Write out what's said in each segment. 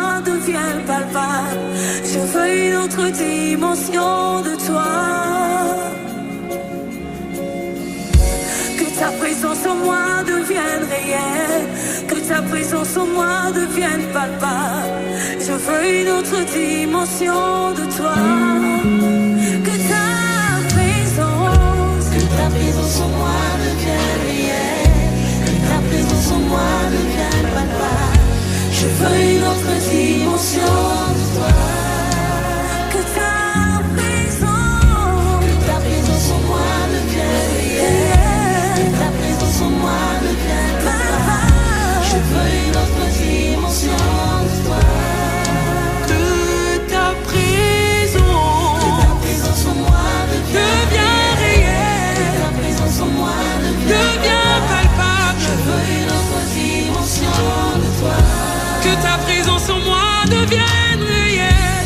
moi devienne palpable. Je veux une autre dimension de toi. Que ta présence en moi devienne réelle. Que ta présence en moi devienne palpable. Je veux une autre dimension de toi. Que ta présence en moi devienne réelle. Que ta présence en moi devienne palpable. Je veux une autre dimension de toi. Que ta présence en moi devienne réelle. Que ta présence en moi devienne palpable. Je veux une autre dimension de toi. Que ta présence en moi devienne réelle. Que ta présence en moi devienne palpable. Je veux une autre dimension de toi. Que ta présence en moi devienne réelle.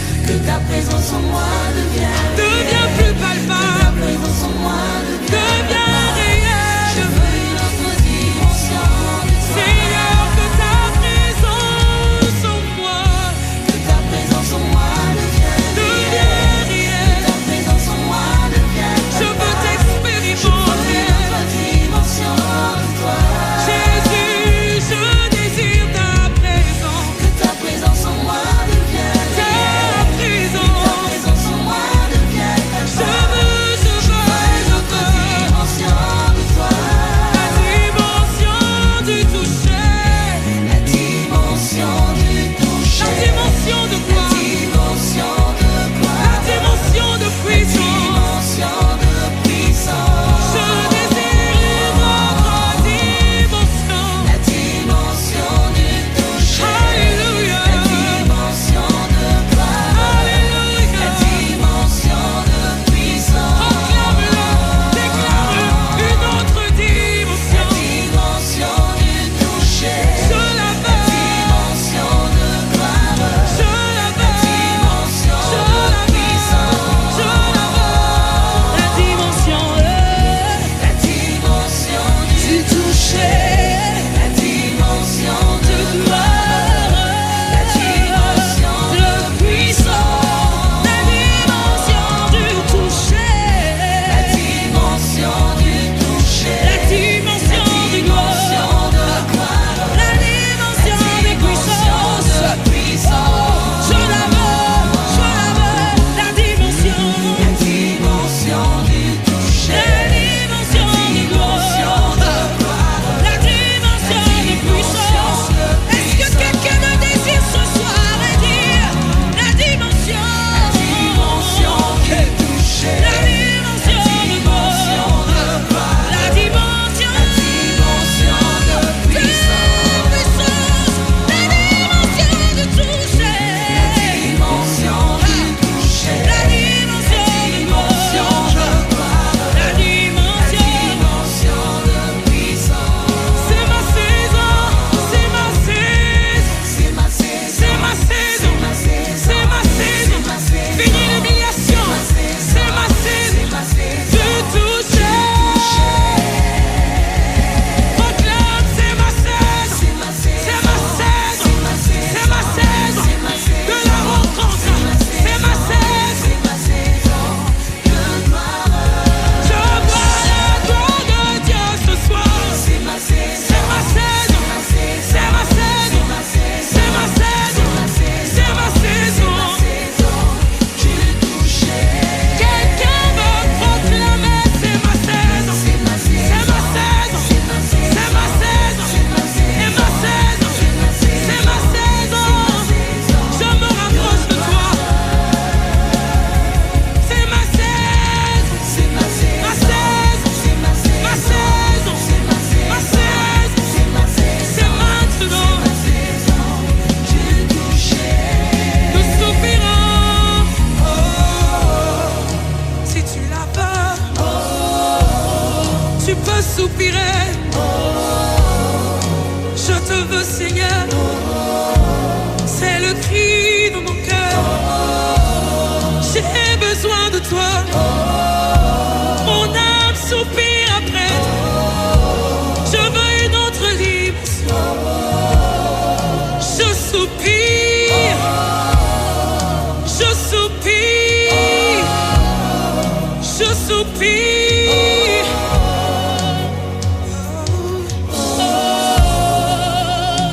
soupir.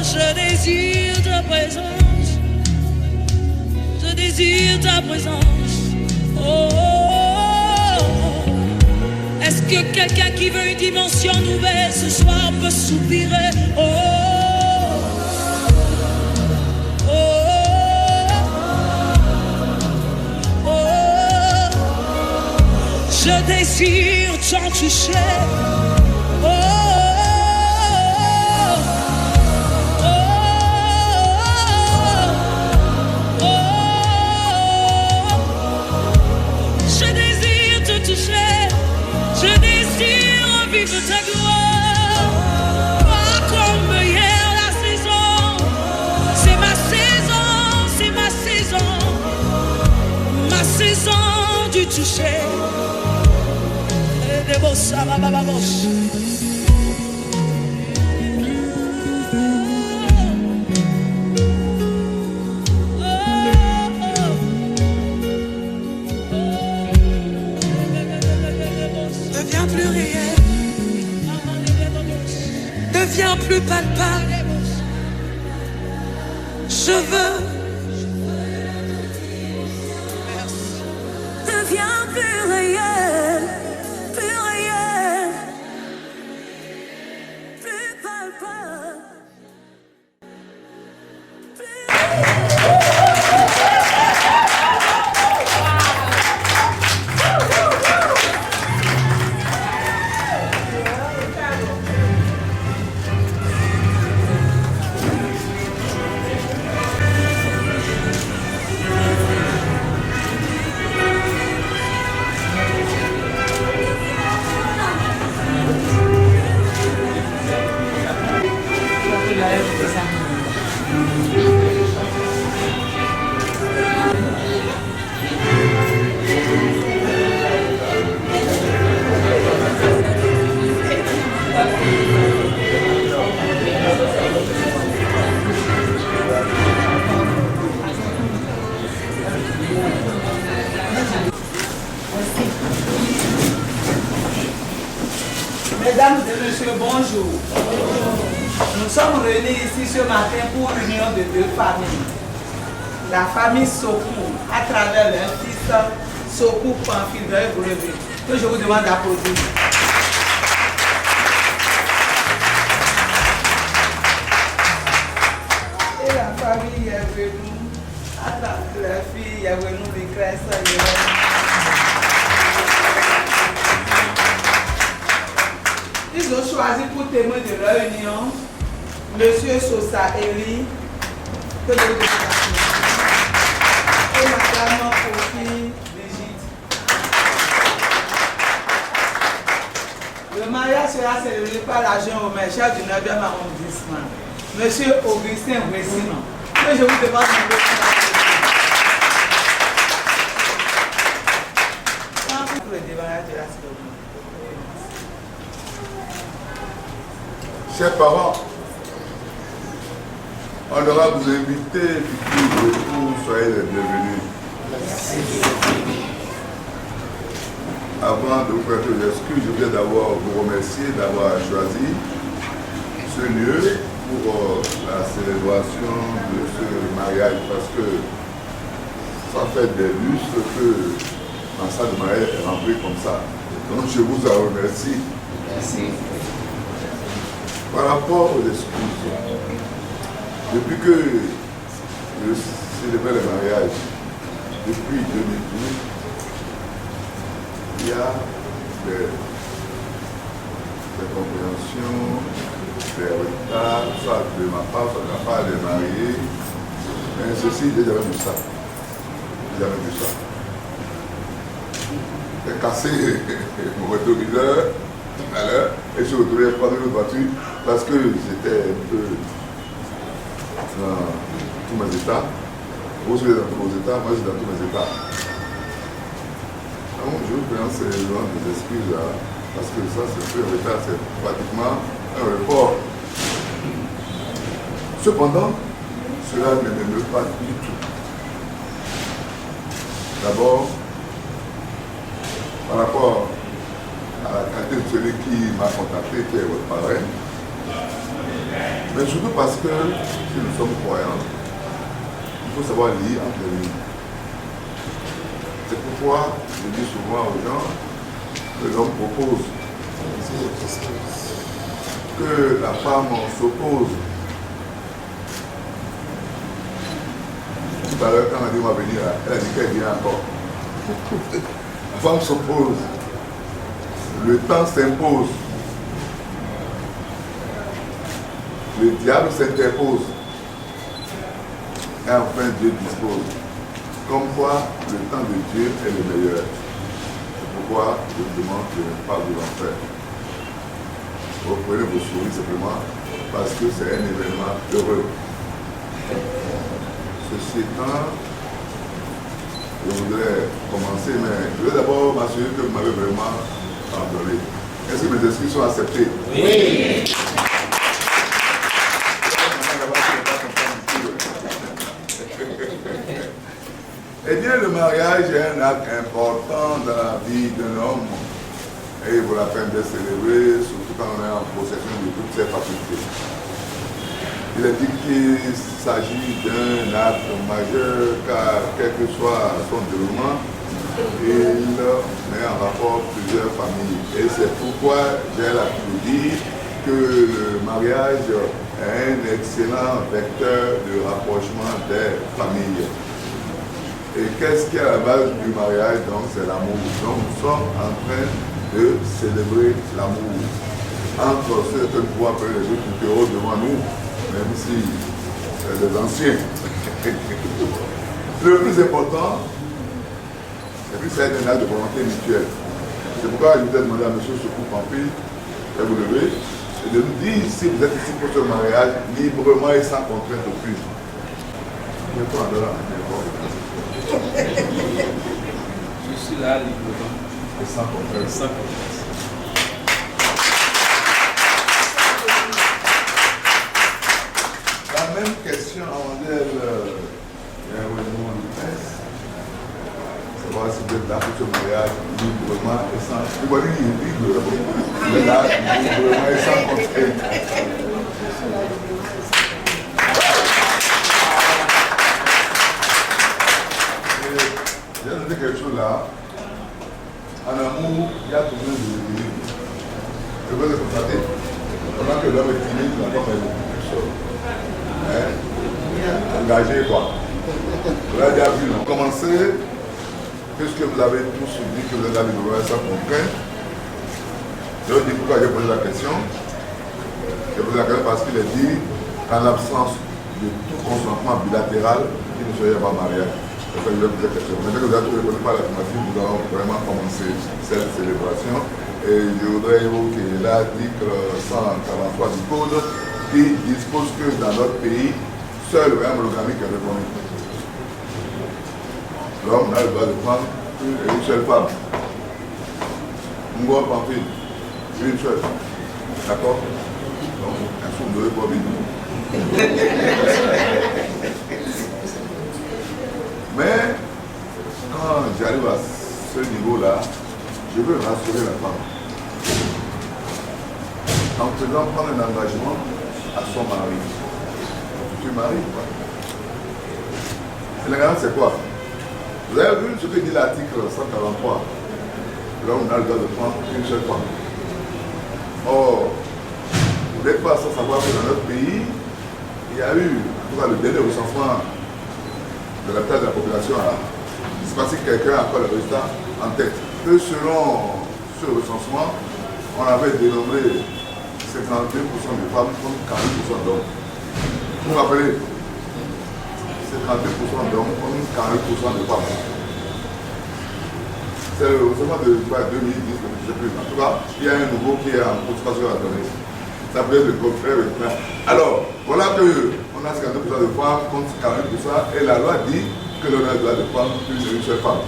Je désire ta présence. Je désire ta présence. Est-ce que quelqu'un qui veut une dimension nouvelle ce soir peut soupirer? Je désire t'en toucher. Je désire te toucher. Je désire vivre ta gloire. Pas comme hier la saison. C'est ma saison, c'est ma saison. Ma saison du toucher. De bossa, baba, bossa. Deviens plus réel, deviens plus palpable. Je veux, deviens plus réel, plus réel, plus palpable. Mesdames et messieurs, bonjour. Nous sommes réunis ici ce matin pour l'union de deux familles. La famille Sokou, à travers leur fils Sokou Pamphile Brevet, que je vous demande d'applaudir. Et la famille Yavouenou, à travers leur fille Yavouenou Lucrèce. Ils ont choisi pour témoin de leur union Monsieur Sosa Eli, que je vous demande et Madame Kofi Brigitte. Le mariage sera célébré par l'agent au maire chef du 9e arrondissement, Monsieur Augustin Wessinon, que je vous demande de pour le démarrage de la cérémonie. Chers parents, honorables invités, futurs, soyez les bienvenus. Avant de vous prêter les excuses, je voulais d'abord vous remercier d'avoir choisi ce lieu pour la célébration de ce mariage parce que ça fait des lustres que ma salle de mariage est remplie comme ça. Donc je vous en remercie. Merci. Par rapport aux excuses, depuis que je célébrais le mariage, depuis 2012, il y a des compréhensions, des retards, soit de ma part, soit de la part des mariés. Mais ceci, j'ai jamais vu ça. J'ai jamais vu ça. J'ai cassé mon rétroviseur tout à l'heure et je suis retourné prendre une voiture parce que j'étais un peu dans tous mes états. Vous êtes dans tous vos états, moi je suis dans tous mes états. Donc je vous présente ces gens des excuses là, parce que ça c'est un peu un retard, c'est pratiquement un report. Cependant, cela ne m'émeut pas du tout. D'abord, par rapport qualité de celui qui m'a contacté, qui est votre parrain, mais surtout parce que si nous sommes croyants, il faut savoir lire entre les lignes. C'est pourquoi je dis souvent aux gens que l'homme propose, que la femme s'oppose. Tout à l'heure, quand elle va venir, elle a dit qu'elle vient encore. La femme s'oppose. Le temps s'impose. Le diable s'interpose. Et enfin, Dieu dispose. Comme quoi, le temps de Dieu est le meilleur. C'est pourquoi je vous demande de ne pas vous en faire. Vous prenez vos souris simplement parce que c'est un événement heureux. Ceci étant, je voudrais commencer, mais je vais d'abord m'assurer que vous m'avez vraiment pardonné. Est-ce que mes esprits sont acceptés? Oui. Eh bien, le mariage est un acte important dans la vie d'un homme et il vaut la peine d'être célébré, surtout quand on est en possession de toutes ses facultés. Il est dit qu'il s'agit d'un acte majeur car, quel que soit son déroulement, il met en rapport plusieurs familles. Et c'est pourquoi j'ai l'applaudi que le mariage est un excellent vecteur de rapprochement des familles. Et qu'est-ce qui est à la base du mariage? Donc c'est l'amour. Donc nous sommes en train de célébrer l'amour entre ceux que nous pouvons appeler les autres héros devant nous, même si c'est des anciens. Le plus important, c'est que c'est un acte de volonté mutuelle. C'est pourquoi je vous ai demandé à M. Soukou Pampil de vous lever et de nous dire si vous êtes ici pour ce mariage librement et sans contrainte aucune. Je suis là librement et sans contrainte. sans contrainte. La même question avant d'elle, il y a un mouvement de presse. Savoir si vous êtes là pour ce mariage librement et sans. Vous voyez, il est libre. Vous êtes là librement et sans contrainte. J'ai noté quelque chose là. En amour, il y a toujours de l'équilibre. Je veux le constater. Pendant que l'homme est timide, la femme est beaucoup plus seule. Engagé quoi. Vous l'avez déjà vu, non? Commencez, puisque vous avez tous dit que vous êtes là libre sans contrainte. Je vais dire pourquoi j'ai posé la question. J'ai posé la question parce qu'il est dit qu'en l'absence de tout consentement bilatéral, il ne serait pas mariage. C'est ça que je vais poser la question. Maintenant que vous avez tout répondu par l'affirmative, nous allons vraiment commencer cette célébration. Et je voudrais évoquer l'article 143 du Code qui dispose que dans notre pays, seul un monogamique est reconnu. L'homme a le droit de prendre une seule femme. Mouwa Pampil, une seule. D'accord? Donc, un sourd de bobine. Mais, quand j'arrive à ce niveau-là, je veux rassurer la femme. En faisant prendre un engagement à son mari. Tu maries, quoi. L'engagement, c'est quoi? Vous avez vu ce que dit l'article 143. L'homme a le droit de prendre une seule femme. Or, vous n'êtes pas sans savoir que dans notre pays, il y a eu, en tout cas, le dernier recensement de la taille de la population. Il se passait que quelqu'un a pas le résultat en tête. Que selon ce recensement, on avait dénombré 52% de femmes comme 40% d'hommes. Vous vous rappelez? 52% d'hommes comme 40% de femmes. C'est le recensement de 2010, je ne sais plus. En tout cas, il y a un nouveau qui est en consultation à donner. Ça peut être le contraire maintenant. Alors, voilà qu'on a 52% de femmes contre 40% et la loi dit que l'on a le droit de prendre plus d'une seule femme.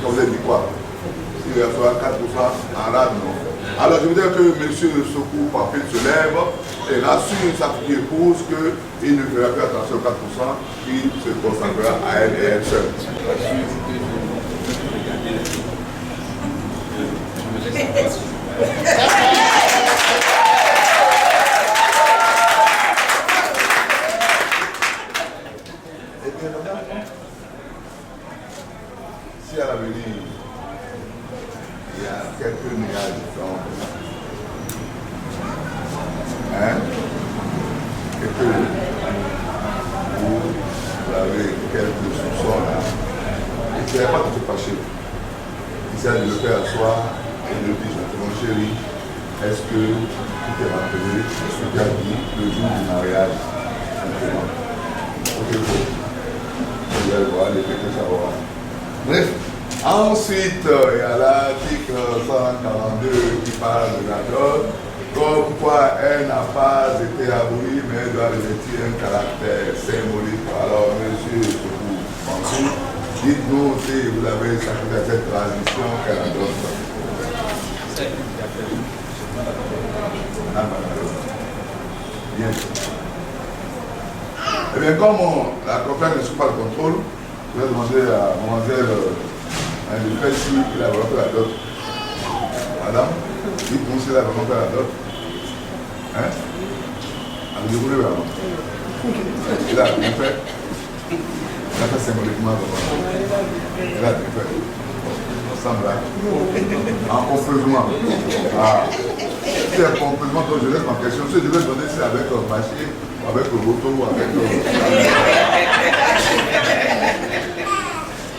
Comme vous avez dit quoi? Il y a 4% en arabe, non. Alors je voudrais que M. Soukou Pampil se lève et rassure sa fille épouse qu'il ne fera plus attention aux 4%, qu'il se concentrera à elle et elle seule. Je me Et bien, madame, si à l'avenir, il y a quelques nuages d'ombre, et que vous avez quelques soupçons là, il ne pas de se fâcher. Il s'agit de le faire asseoir et de dire, mon chéri, est-ce que tu t'es rappelé ce que tu as dit le jour du mariage? Ok, vous allez voir l'effet que ça aura. Bref, ensuite, il y a l'article 142 qui parle de la dot. Pourquoi elle n'a pas été abolie, mais elle doit revêtir un caractère symbolique. Alors, monsieur, ce que vous pensez, dites-nous si vous avez sacré cette transition qu'elle adopte. Bien. Eh bien, comme la conférence ne suit pas le contrôle, je vais demander à mademoiselle de faire si il a vraiment fait la dot. Madame, dites-nous s'il a vraiment fait la dot. Hein? Avez-vous voulu vraiment? Il a bien fait. Il a fait symboliquement. Il a bien fait. Semblable. En complément. Ah. C'est un complément dont je laisse ma question. Si je vais donner, c'est avec un machine, avec le moto, avec le...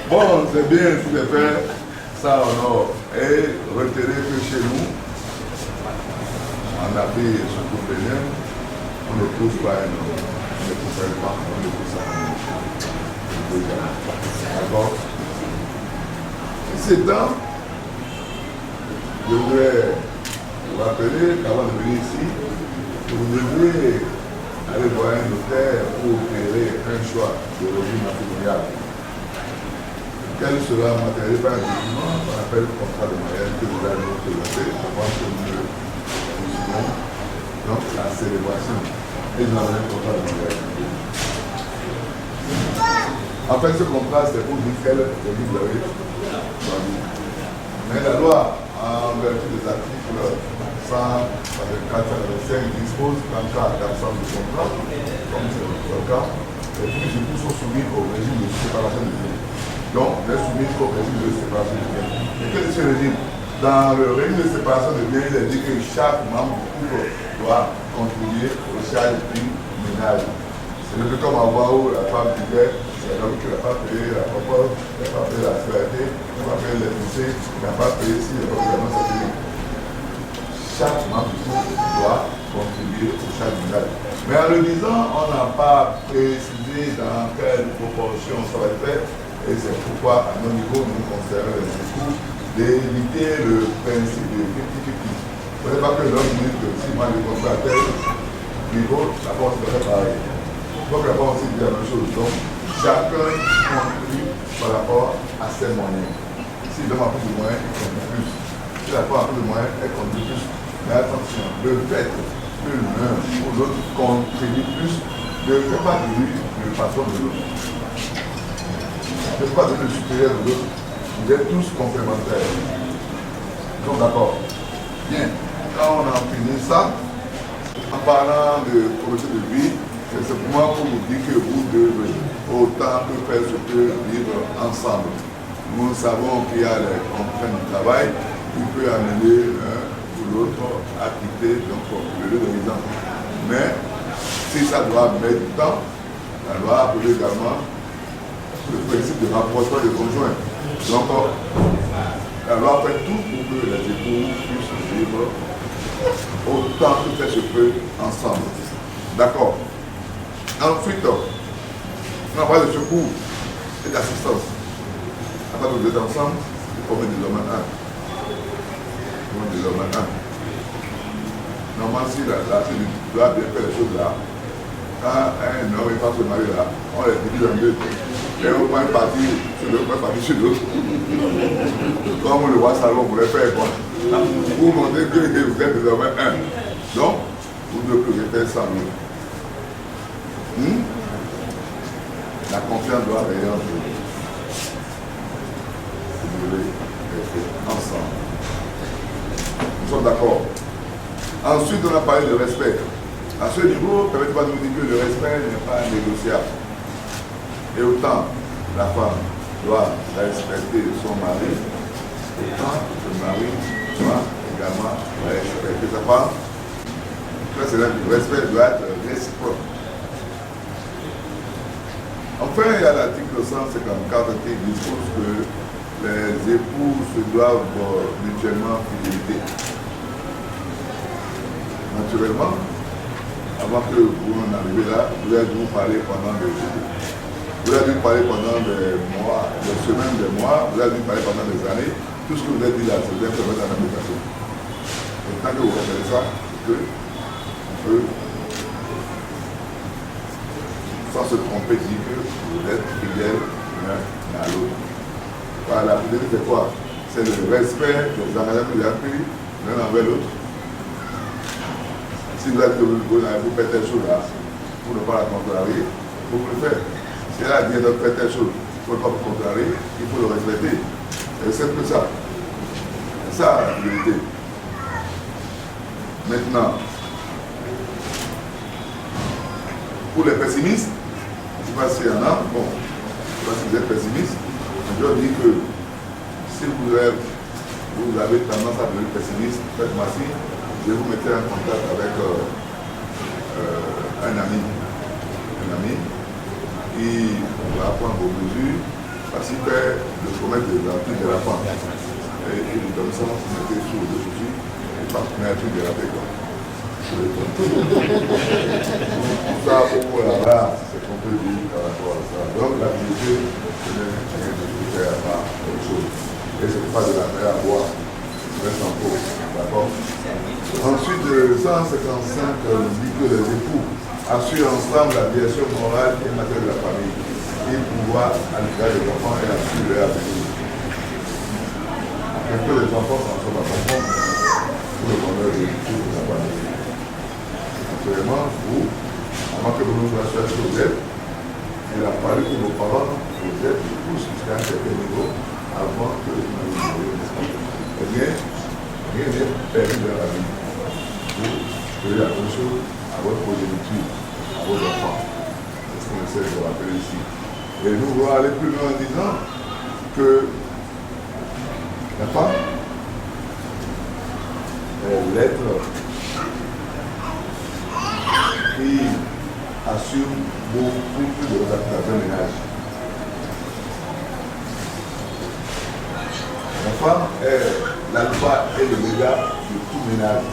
Bon, c'est bien si je fais ça en or. Et retenez que chez nous, en Afrique, surtout Bénin, on ne pousse pas un homme. On ne pousse pas, on ne pousse pas un homme. D'accord? C'est temps, je voudrais vous rappeler qu'avant de venir ici, vous devez aller voir un notaire pour opérer un choix de régime matrimonial. Quel sera matérialisé par un document qu'on appelle le contrat de mariage que vous allez nous présenter avant que nous le décidons. Donc la célébration. Et nous avons un contrat de mariage. En fait, ce contrat, c'est pour dire quel régime vous avez choisi. Mais la loi, en vertu des articles 154-125, dispose qu'en cas d'absence de contrat, comme c'est le cas, les filles sont soumis au régime de séparation de biens. Donc, les soumis au régime de séparation de biens. Et quel est ce régime? Dans le régime de séparation de biens, il est dit que chaque membre du couple doit contribuer au charge du ménage. C'est le peu comme avant où la femme disait, c'est l'homme qui n'a pas payé la propre, qui n'a pas payé la scolarité, qui n'a pas payé l'électricité, qui n'a pas payé si le gouvernement s'est payé. Chaque membre du couple doit contribuer au charge du ménage. Mais en le disant, on n'a pas précisé dans quelle proportion ça va être fait. Et c'est pourquoi, à nos niveaux, nous conservons les discours d'éviter le principe de 50-50. Ce n'est pas que l'homme dit que si moi je construis à tel niveau, la force doit faire pareil. Donc la force aussi dit la même chose. Donc chacun contribue par rapport à ses moyens. Si l'homme a plus de moyens, il contribue plus. Si la femme a plus de moyens, elle contribue plus. Mais attention, le fait que l'un ou l'autre contribue plus ne fait pas de lui le patron de l'autre. Ne fait pas de lui le supérieur de l'autre. Vous êtes tous complémentaires. Donc d'accord. Bien. Quand on a fini ça, en parlant de projet de vie, c'est simplement pour vous dire que vous devez autant que faire ce que vivre ensemble. Nous savons qu'il y a les contraintes du travail qui peut amener l'un ou l'autre à quitter donc, le lieu de résidence. Mais si ça doit mettre du temps, la loi appelle également le principe de rapprochement des conjoints. Donc la loi fait tout pour que les époux puissent vivre autant que faire se peut ensemble. D'accord. Ensuite, on parle de secours et d'assistance. À part que vous êtes ensemble, il faut mettre des hommes en un. Des hommes en un. Normalement, si la fille doit bien faire les choses là, quand un homme est pas se marier là, on les divise en deux. Et on prend une partie sur l'autre, une partie sur l'autre. Comme le roi Salomon voulait faire quoi. Pour montrer que vous êtes désormais un. Donc, vous ne pouvez faire ça mieux. La confiance doit régner entre vous. Vous devez rester ensemble. Nous sommes d'accord. Ensuite, on a parlé de respect. À ce niveau, permettez-moi de vous dire que le respect n'est pas négociable. Et autant la femme doit respecter son mari, autant le mari doit également respecter sa femme. C'est là que le respect doit être réciproque. Enfin, il y a l'article 154 qui dispose que les époux se doivent mutuellement fidélité. Naturellement, avant que vous en arriviez là, vous avez dû parler pendant des jours. Vous avez dû parler pendant des mois, des semaines, des mois, vous avez dû parler pendant des années. Tout ce que vous avez dit là, c'est bien fait mettre en application. Et tant que vous regardez ça, que on peut, sans se tromper, dire que vous êtes fidèles l'un à l'autre. Voilà, la fidélité, c'est quoi? C'est le respect des engagements que vous avez pris l'un envers l'autre. Si vous avez vous faites telle chose là, pour ne pas la contrarier, vous le faites. Si elle a dit de faire telle chose, pour ne pas vous contrarier, il faut le respecter. Et c'est que ça. C'est ça la fidélité. Maintenant, pour les pessimistes, je ne sais pas s'il y en a, bon, je ne sais pas si vous êtes pessimiste, mais je dis que si vous avez tendance à devenir pessimiste, faites-moi signe. Je vais vous mettre en contact avec un ami qui va prendre vos mesures parce qu'il fait le commerce des articles de la femme. Et il nous donne ça, vous mettez sur le dessus et pas un truc de la paix. Ça, là, c'est qu'on peut dire par rapport à ça. Donc la vérité, ce n'est rien de tout faire à part autre chose. Et ce n'est pas de la mer à boire. Reste en pause, d'accord? Ensuite, 155 dit que les époux assurent ensemble la direction morale et matérielle de la famille et pouvoir à l'égard des enfants et assurer leur avenir. Afin que les enfants s'en soient conformes pour le bonheur de toute la famille. Naturellement, vous, avant que vous nous assuriez que vous êtes, il a fallu que vos parents vous êtes tous jusqu'à un certain niveau avant que vous ne vous eh bien, rien n'est permis dans la vie. Vous ferez la même chose à votre progéniture, à vos enfants. C'est ce qu'on essaie de vous rappeler ici. Et nous allons aller plus loin en disant que la femme est l'être qui assume beaucoup plus de l'activité ménage. La femme est l'alpha et l'oméga de tout ménage.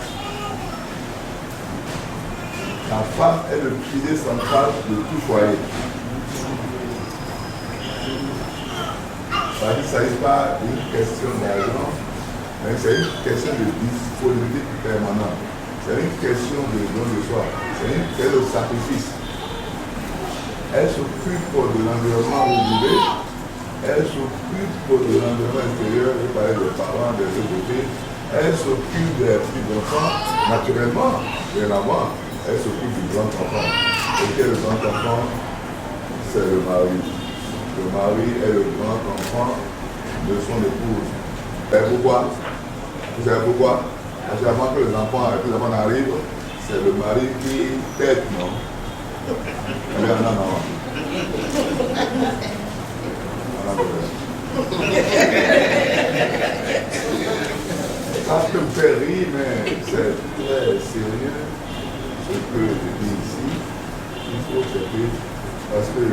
La femme est le pilier central de tout foyer. Il ne s'agit pas d'une question d'argent, mais c'est une question de disponibilité permanente. C'est une question de don de soi. C'est une question de sacrifice. Elle s'occupe de l'environnement où vous vivez. Elle s'occupe de l'environnement intérieur, je parlais des parents, des deux côtés. Elle s'occupe des petits enfants, naturellement, bien avant. Elle s'occupe du grand enfant. Et quel est le grand enfant? C'est le mari. Le mari est le grand enfant de son épouse. Et pourquoi? Vous savez pourquoi? Parce qu'avant que les enfants arrivent, c'est le mari qui tête, non? Non, non, non. Ça peut me faire rire, mais c'est très sérieux ce que je dis ici. Il faut traiter parce que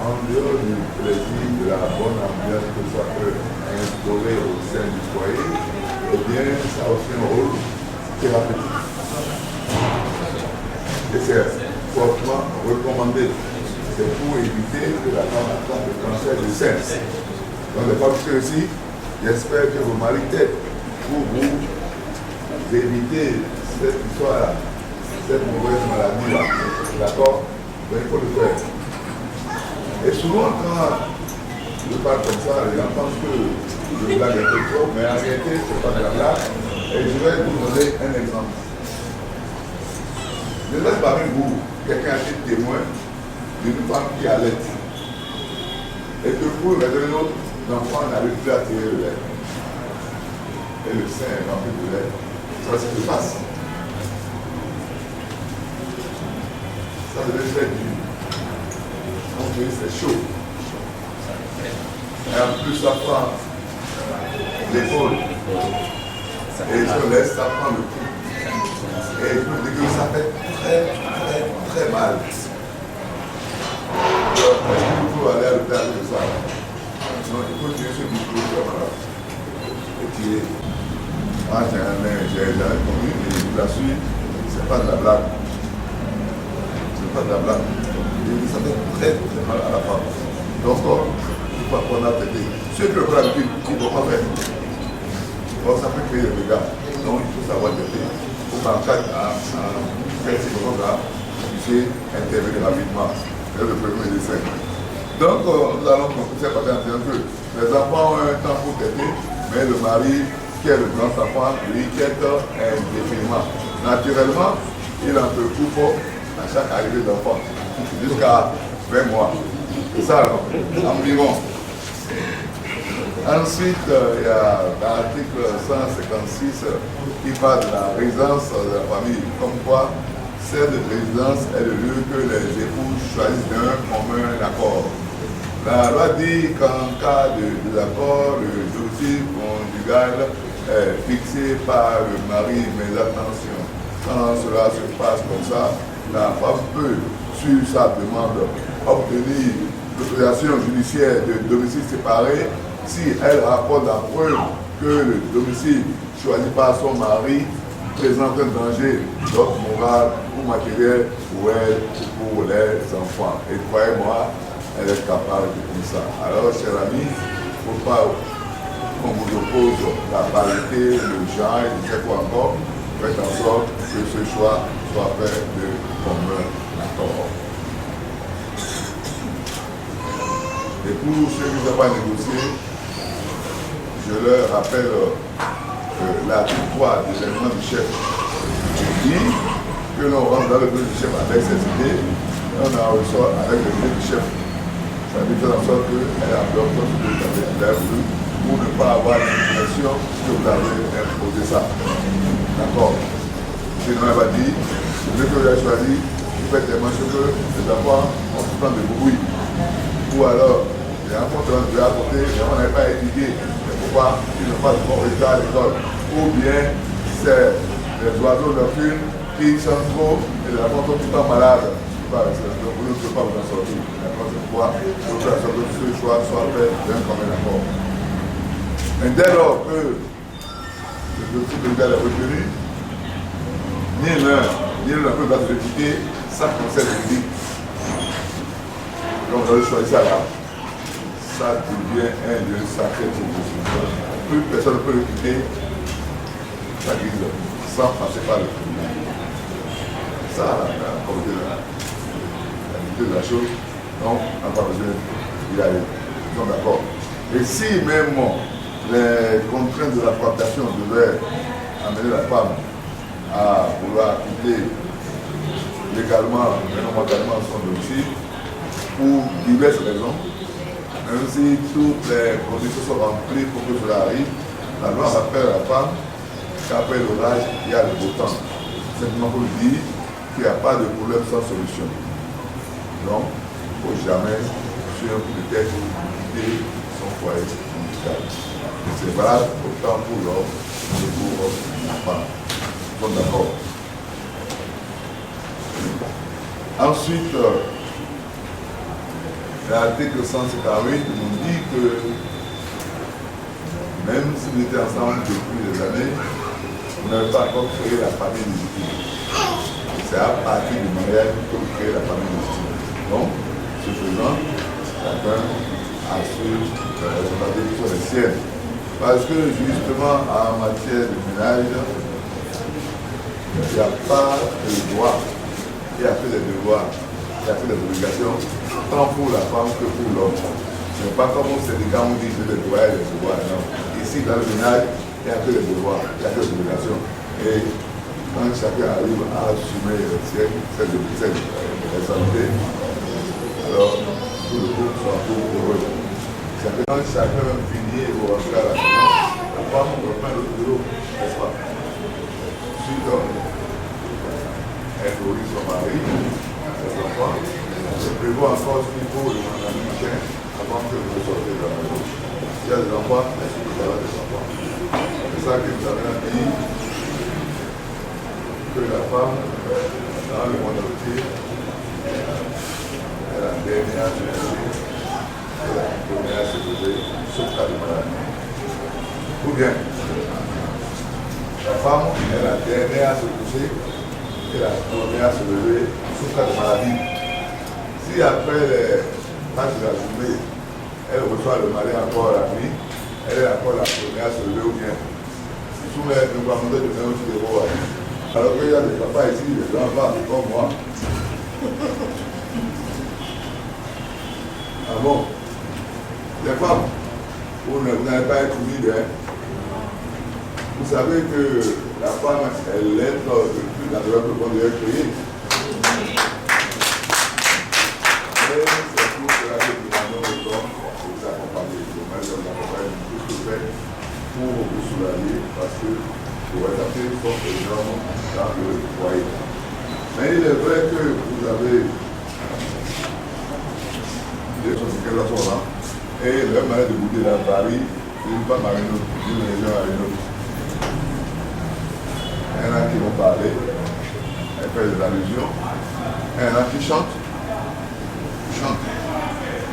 en dehors du plaisir, de la bonne ambiance que ça peut instaurer au sein du foyer, eh bien, ça a aussi un rôle thérapeutique. Et c'est fortement recommandé. C'est pour éviter que la femme attrape le cancer du sein. Donc les femmes qui aussi, j'espère que vos maris t'aident pour vous éviter cette histoire-là, cette mauvaise maladie-là. D'accord? Donc il faut le faire. Et souvent quand je parle comme ça, les gens pensent que je blague un peu trop, mais en réalité, ce n'est pas de la blague. Et je vais vous donner un exemple. Je laisse parmi vous quelqu'un qui est témoin d'une femme qui allait. Et que pour maintenant l'enfant n'arrive plus à tirer le lait. Et le sein est rempli de lait. Ça se passe. Ça devait être dur. Donc c'est chaud. Et en plus ça prend l'épaule. Et je laisse, ça prend le cou. Et je me dis que ça fait très mal. Alors, il faut aller à l'hôpital de ça. Donc il faut tirer ce micro et tirer. Moi j'ai connu et la suite, c'est pas de la blague. C'est pas de la blague. Et ça fait très mal à la femme. Donc il faut apprendre à traiter. Ceux qui le font l'habitude, ils ne vont pas faire. Donc ça peut créer des dégâts. Donc il faut savoir traiter. Il faut qu'en cas de faire ces choses-là, tu sais intervenir rapidement. C'est le premier médecin. Donc nous allons conclure cette partie en disant que les enfants ont un temps pour traiter, mais le mari qui est le grand enfant, lui quitte indéfiniment. Naturellement, il en peut couper à chaque arrivée d'enfant, jusqu'à 20 mois. C'est ça environ. Ensuite, il y a l'article 156 qui parle de la résidence de la famille, comme quoi cette résidence est le lieu que les époux choisissent d'un commun accord. La loi dit qu'en cas de désaccord, le domicile conjugal est fixé par le mari, mais attention, quand cela se passe comme ça, la femme peut, sur sa demande, obtenir l'autorisation judiciaire de domicile séparé si elle rapporte la preuve que le domicile choisi par son mari présente un danger d'ordre moral ou matériel pour elle ou pour les enfants. Et croyez-moi, elle est capable de faire ça. Alors, chers amis, il ne faut pas qu'on vous oppose la parité, le genre, et je ne sais quoi encore. Faites en sorte que ce choix soit fait de commun accord. Et pour ceux qui ne savent pas négocier, je leur rappelle l'article 3 des éléments du chef qui dit que l'on rentre dans le bureau du chef avec ses idées, et on en ressort avec le bureau du chef. Ça veut dire en sorte qu'elle a bloqué tout ce que vous avez voulu pour ne pas avoir l'impression que vous avez imposé ça. D'accord? Sinon, elle va dire, le que vous avez choisi, vous faites tellement que les enfants ont tout plein de bruit. Ou alors, les enfants de à côté, les enfants n'avaient pas étudié. Mais pourquoi ils n'ont pas de bon résultat à l'école? Ou bien, c'est les oiseaux nocturnes qui chantent trop et les enfants sont tout le temps malades. Donc, vous ne pouvez pas vous en sortir. D'accord? C'est pourquoi il faut faire que ce choix soit fait d'un commun accord. Mais dès lors que le dossier de légal est retenu, ni l'un ni l'autre va se répliquer sans conseil juridique. Donc, vous allez choisir ça là. Ça devient un lieu sacré pour vous. Plus personne ne peut le quitter la guise sans passer par le tribunal. Ça, la communauté de la chose, donc on n'a pas besoin d'y aller. Ils sont d'accord. Et si même les contraintes de la plantation devaient amener la femme à vouloir quitter légalement, mais non mentalement son domicile, pour diverses raisons, même si toutes les conditions sont remplies pour que cela arrive, la loi rappelle à la femme qu'après l'orage, il y a le beau temps. Simplement pour dire qu'il n'y a pas de problème sans solution. Donc, il ne faut jamais, sur un coup de tête, quitter son foyer conjugal. C'est valable autant pour l'homme que pour la femme. Nous sommes d'accord. Ensuite, l'article 158 nous dit que même si vous étiez ensemble depuis des années, vous n'avez pas encore créé la famille légitime. C'est à partir du mariage que vous créez la famille légitime. Donc, ce faisant, chacun assure la responsabilité qui sont les siennes. Parce que justement, en matière de ménage, il n'y a pas de droit, il n'y a que des devoirs, il y a que des obligations, tant pour la femme que pour l'homme. Ce n'est pas comme au syndicat où on dit que les droits et les devoirs, non. Ici, dans le ménage, il n'y a que les devoirs, il n'y a que les obligations. Et quand chacun arrive à assumer ses responsabilités, alors tout le groupe soit pour heureux. Quand chacun finit et vous rentrez à la maison, la femme reprend le boulot, n'est-ce pas? homme, elle nourrit son mari, ses enfants, elle prévoit encore ce qu'il faut le lendemain matin avant que vous sortez de la maison. S'il y a des enfants, il y aura des enfants. C'est ça que nous avons dit que la femme, dans le monde entier, elle a la dernière à se lever, elle a la première à se lever, sauf cas de maladie. Ou bien, la femme est la dernière à se coucher et la première à se lever, sauf cas de maladie. Si après les matchs de la journée, elle reçoit le mari encore la nuit, elle est encore la première à se lever ou bien. Sous les nous de faire aussi des voix. Alors qu'il y a des papas ici, des enfants comme moi. Ah bon? Les femmes, vous n'avez pas être humide, hein? Vous savez que la femme, elle est le plus naturel que Dieu a créé. Et c'est pour cela que nous demandons aux hommes de vous accompagner. Nous accompagnons tout ce que vous faites pour vous soulager parce que vos activités sont énormes dans le foyer. Mais il est vrai que vous avez des choses qui sont là et leur manière de goûter la varie d'une femme à une autre, d'une région à une autre. Il y en a qui vont parler, elles font des allusions. Il y en a qui chantent.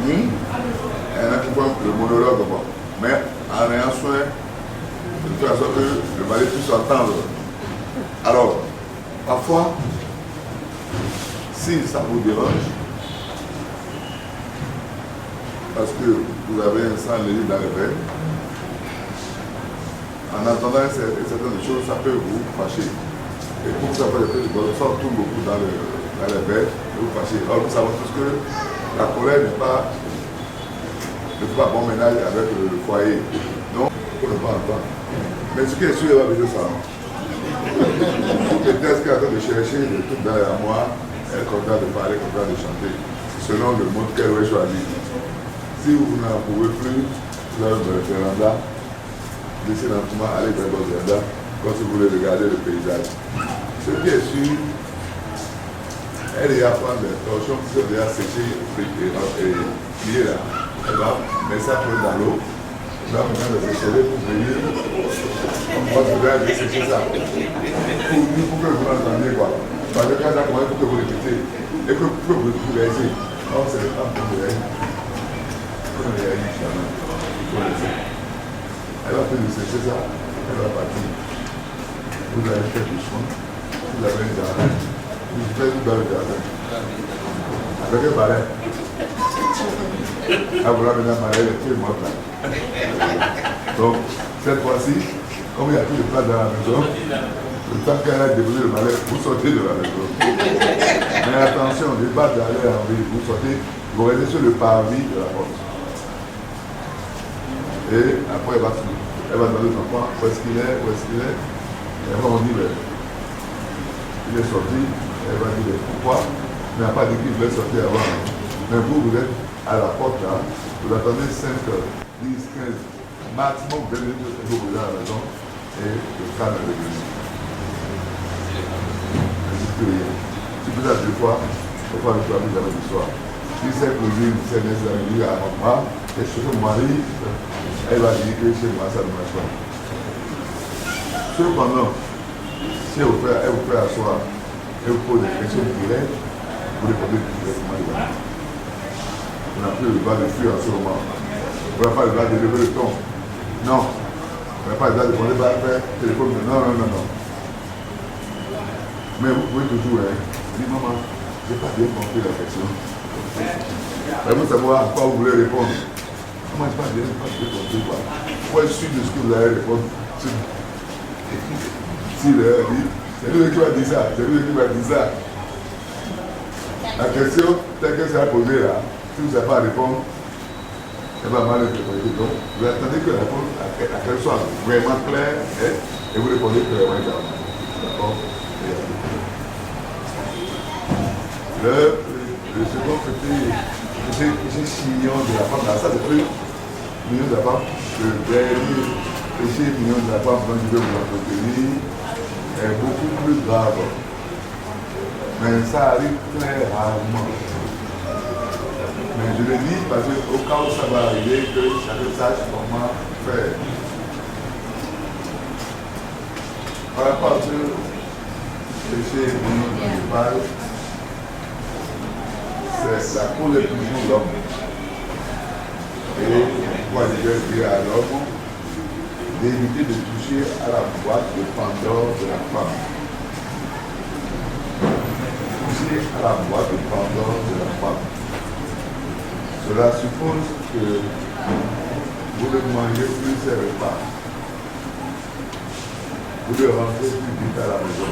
Il y en a qui font le monologue. Mais en ayant soin de faire en sorte que le mari puisse entendre. Alors, parfois, si ça vous dérange, parce que vous avez un sang léger dans les veines, en entendant certaines choses, ça peut vous fâcher. Et pour ça, le sang tourne beaucoup dans les veines et vous fâcher. Alors, vous savez tous que la colère ne fait pas bon ménage avec le foyer. Donc, on ne peut pas entendre. Mais ce qui est sûr, il va venir ça. Peut-être qu'elle est en train de chercher le truc dans la moi, elle est contente de parler, contente de chanter, selon le mode qu'elle aurait choisi. Si vous n'en pouvez plus, vous avez le véranda, laissez lentement aller vers votre véranda, comme si vous voulez regarder le paysage. Ce qui est sûr, elle est à prendre des torchons qui sont déjà séchés et pliés là. Elle va mettre ça dans l'eau. Elle va maintenant les sécher pour venir. On va se sécher ça. Pour que vous l'entendiez quoi. Parce que quand ça commence, il faut que vous répétez. Et que vous laissez. Or, c'est le temps pour vous laisser. Elle va faire sécher ça. Elle va partir. Vous allez faire du soin. Vous avez un jardin. Vous faites tout dans le jardin. Avec un balai. Ah, voilà, maintenant, Marie, elle est très morte là. Donc, cette fois-ci, comme il y a plus de place dans la maison, le temps qu'elle a déposé le balai, vous sortez de la maison. Mais attention, ne pas d'aller en ville, vous sortez, vous restez sur le parvis de la porte. Et après, elle va demander aux enfants où est-ce qu'il est. Et après, on dit, il est sorti, elle va dire pourquoi. Mais elle n'a pas dit qu'il voulait sortir avant. Mais vous êtes à la porte là, vous attendez 5 heures, 10, 15, maximum 20 minutes que vous à la maison et le calme est revenu. Si vous êtes deux fois, il faut aller faire jamais du soir. Si c'est cousine, c'est nécessaire à maman, et chez mon mari, elle va dire que chez moi ça ne marche pas. Cependant, si elle vous fait asseoir, elle vous pose des questions directes, vous répondez directement de la main. On n'a plus le droit de fuir en ce moment. On n'a pas le droit de lever le ton. Non. On n'a pas le droit de demander à faire téléphone. Non. Mais vous pouvez toujours dire, maman, je n'ai pas bien compris la question. Vous savoir à quoi vous voulez répondre. Moi, je n'ai pas bien compris quoi. Moi, je suis de ce que vous allez répondre. Si le dit, c'est lui qui va dire ça, La question, telle que c'est posée là, si vous n'avez pas à répondre, elle va mal répondre. Donc, vous attendez que la réponse soit vraiment claire et vous répondez clairement. D'accord? Le second péché chignon de la femme, là, ça c'est plus mignon de la femme. Le dernier péché mignon de la femme, dont je vais vous entretenir, est beaucoup plus grave. Mais ça arrive très rarement. Mais je le dis parce qu'au cas où ça va arriver, que chacun sache comment faire. Par rapport à ce péché municipal, c'est la cause est toujours l'homme. Et pourquoi je vais dire à l'homme d'éviter de toucher à la boîte de Pandore de la femme. Toucher à la boîte de Pandore de la femme. Cela suppose que vous ne mangez plus ces repas. Vous devez rentrer plus vite à la maison.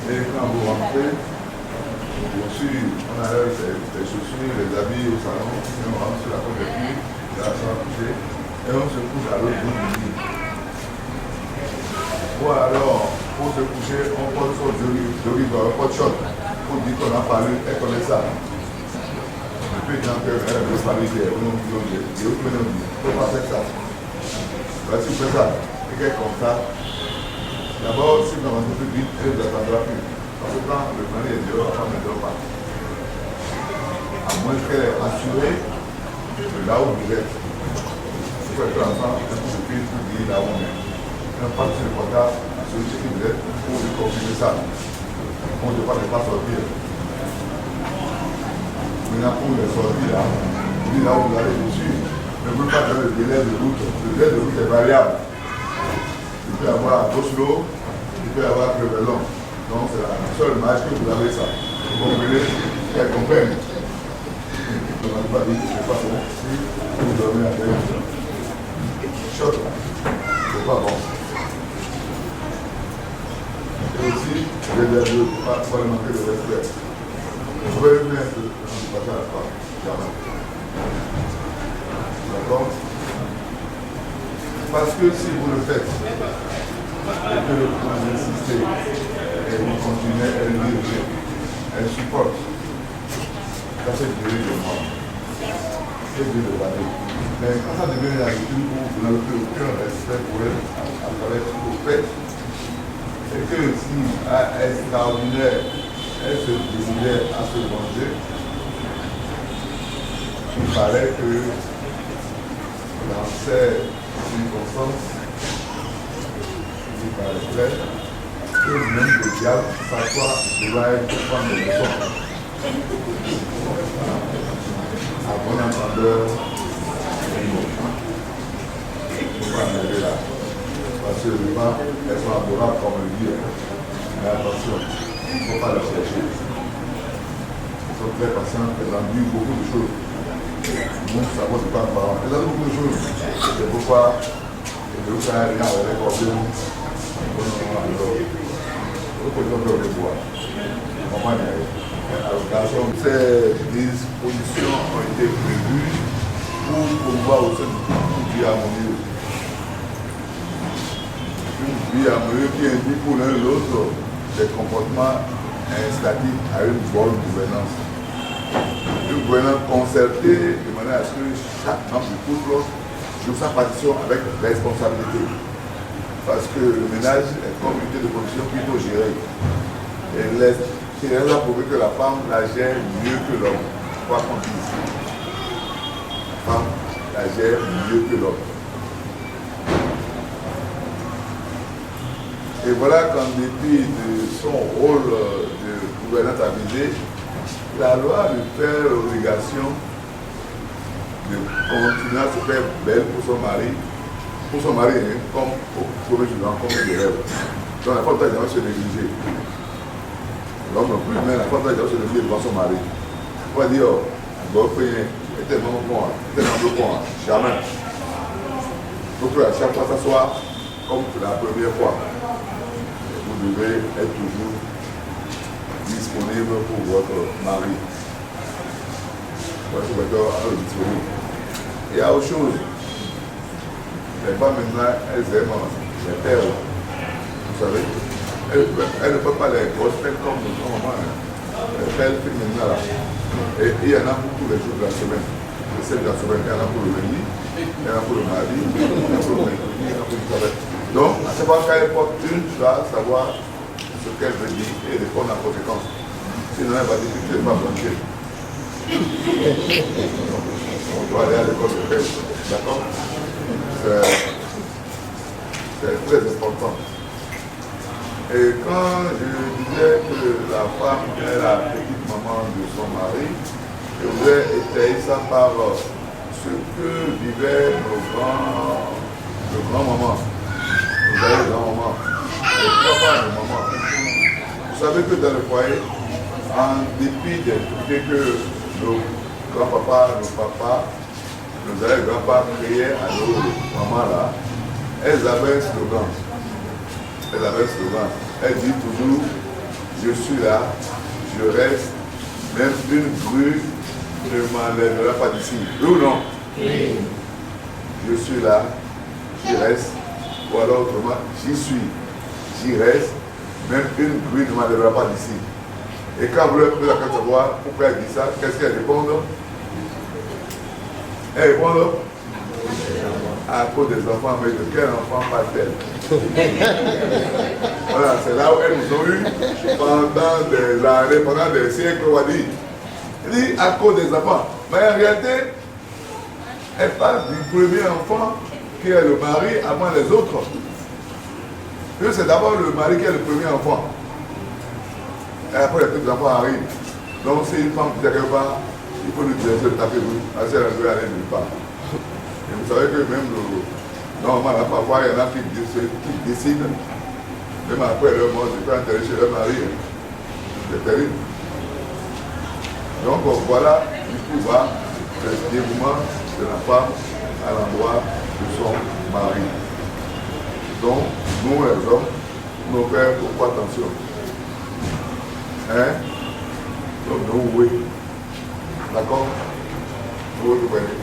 Et quand vous rentrez, bien sûr, on enlève les chaussures, les habits au salon, et on rentre sur la porte de pluie, la chambre à coucher, et on se couche à l'autre bout du lit. Ou alors, pour se coucher, on porte son jogging, on porte short, pour dire qu'on a parlé et qu'on est ça. Depuis quand elle veut parler, on nous dit, il faut pas faire ça. Si vous faites ça, et qu'elle comme ça, d'abord, si vous avancez plus vite, elle ne vous attendra plus. Parce que quand le mari est dehors, la femme ne dort pas. À moins qu'elle est assurée de là où vous êtes. Si vous êtes ensemble, un coup de pied, vous dites là où on est. Un pas sur le portable, celui qui vous êtes, pour lui confirmer ça. On ne doit pas sortir. Maintenant, pour les sortir là, vous dites là où vous allez dessus. Ne voulez pas donner le délai de route. Le délai de route est variable. Il peut y avoir Oslo, il peut y avoir Clevelon. Donc c'est la seule image que vous avez ça. Vous comprenez, elle comprenne. Je ne pas dit que c'est pas bon. Si vous dormez avec choc, c'est pas bon. Et aussi, je vais dire pas lui manquer de respect. Vous pouvez venir un peu, je ne pas à la femme. Jamais. D'accord? Parce que si vous le faites, et que vous insistez, et vous continuez, elle supporte. Ça fait durer des mois. Ça fait durer des années. Mais quand ça devient une habitude où vous n'avez plus aucun respect pour elle, à travers ce que vous faites, et que si, extraordinaire, elle se décidait à se venger, il paraît que dans ces circonstances, il paraîtrait que même le diable s'assoit devant elle pour prendre des leçons. À bon entendeur, il ne faut pas arriver là. Parce que les gens, elles sont adorables comme le dit. Mais attention, il ne faut pas les chercher. Ils sont très patients, elles endurent beaucoup de choses. Nous savons de quoi nous parlons. Elles ont beaucoup de choses. C'est pourquoi il ne faut pas rien avec les problèmes. Ces dispositions ont été prévues pour pouvoir au sein du couple une vie harmonieuse. Une vie harmonieuse qui induit pour l'un et l'autre des comportements incitatifs à une bonne gouvernance. Une gouvernance concertée de manière à ce que chaque membre du couple joue sa partition avec responsabilité. Parce que le ménage est comme une unité de production qu'il faut gérer. Et il est là pour que la femme la gère mieux que l'homme. Quoi qu'on dise. La femme la gère mieux que l'homme. Et voilà qu'en dépit de son rôle de gouvernante avisée, la loi lui fait l'obligation de continuer à se faire belle pour son mari, comme au premier jour, comme des rêves. Donc la femme doit jamais se négliger. L'homme non plus, mais la femme doit jamais se négliger devant son mari. On va dire, bon, il était tellement bon, jamais. Donc à chaque fois s'asseoir comme la première fois. Vous devez être toujours disponible pour votre mari. Votre être disponible. Il y a autre chose. Les femmes maintenant, elles aiment les perles. Vous savez, elles ne peuvent pas les grosses perles comme notre maman. Les perles maintenant là. Et il y en a pour tous les jours de la semaine. Les 7 de la semaine, il y en a pour le lundi, il y en a pour le mardi, il y en a pour le mercredi, il y en a pour le travail. Donc, à savoir quand elle porte une, tu dois savoir ce qu'elle veut dire et répondre en conséquence. Sinon, elle va dire que tu n'es pas branché. On doit aller à l'école de pêche. D'accord? C'est très important. Et quand je disais que la femme est la petite maman de son mari, je voulais étayer ça par ce que vivaient nos grands-mamans. Nos grands-mamans. Les papas et mamans. Vous savez que dans le foyer, en dépit des trucs que nos grands-papas, nos papas, nos grands-papas criaient à nos mamans là, elles avaient un slogan. Elle avait un slogan. Elle dit toujours, je suis là, je reste, même une grue ne m'enlèvera pas d'ici. Oui ou non? Oui. Je suis là, j'y reste, ou alors autrement, j'y suis, j'y reste, même une grue ne m'enlèvera pas d'ici. Et quand vous leur posez la question de savoir pourquoi elle dit ça, qu'est-ce qu'elle répond? Elle répond à cause des enfants, mais de quel enfant parle-t-elle? Voilà, c'est là où elles nous ont eu pendant des années, pendant des siècles, on va dire. Elle dit à cause des enfants. Mais en réalité, elle parle du premier enfant qui est le mari avant les autres. Puis c'est d'abord le mari qui est le premier enfant. Et après les petits enfants arrivent. Donc si une femme qui est quelque part, il faut lui dire de taper vous. Ainsi elle doit aller nulle part. Et vous savez que même normalement, parfois, il y en a qui décident, même après leur mort, de faire enterrer chez leur mari. C'est terrible. Donc voilà, du coup, va le dévouement de la femme à l'endroit de son mari. Donc, nous les hommes, nous faisons beaucoup attention. Hein? Donc nous, oui. D'accord? Vous comprenez?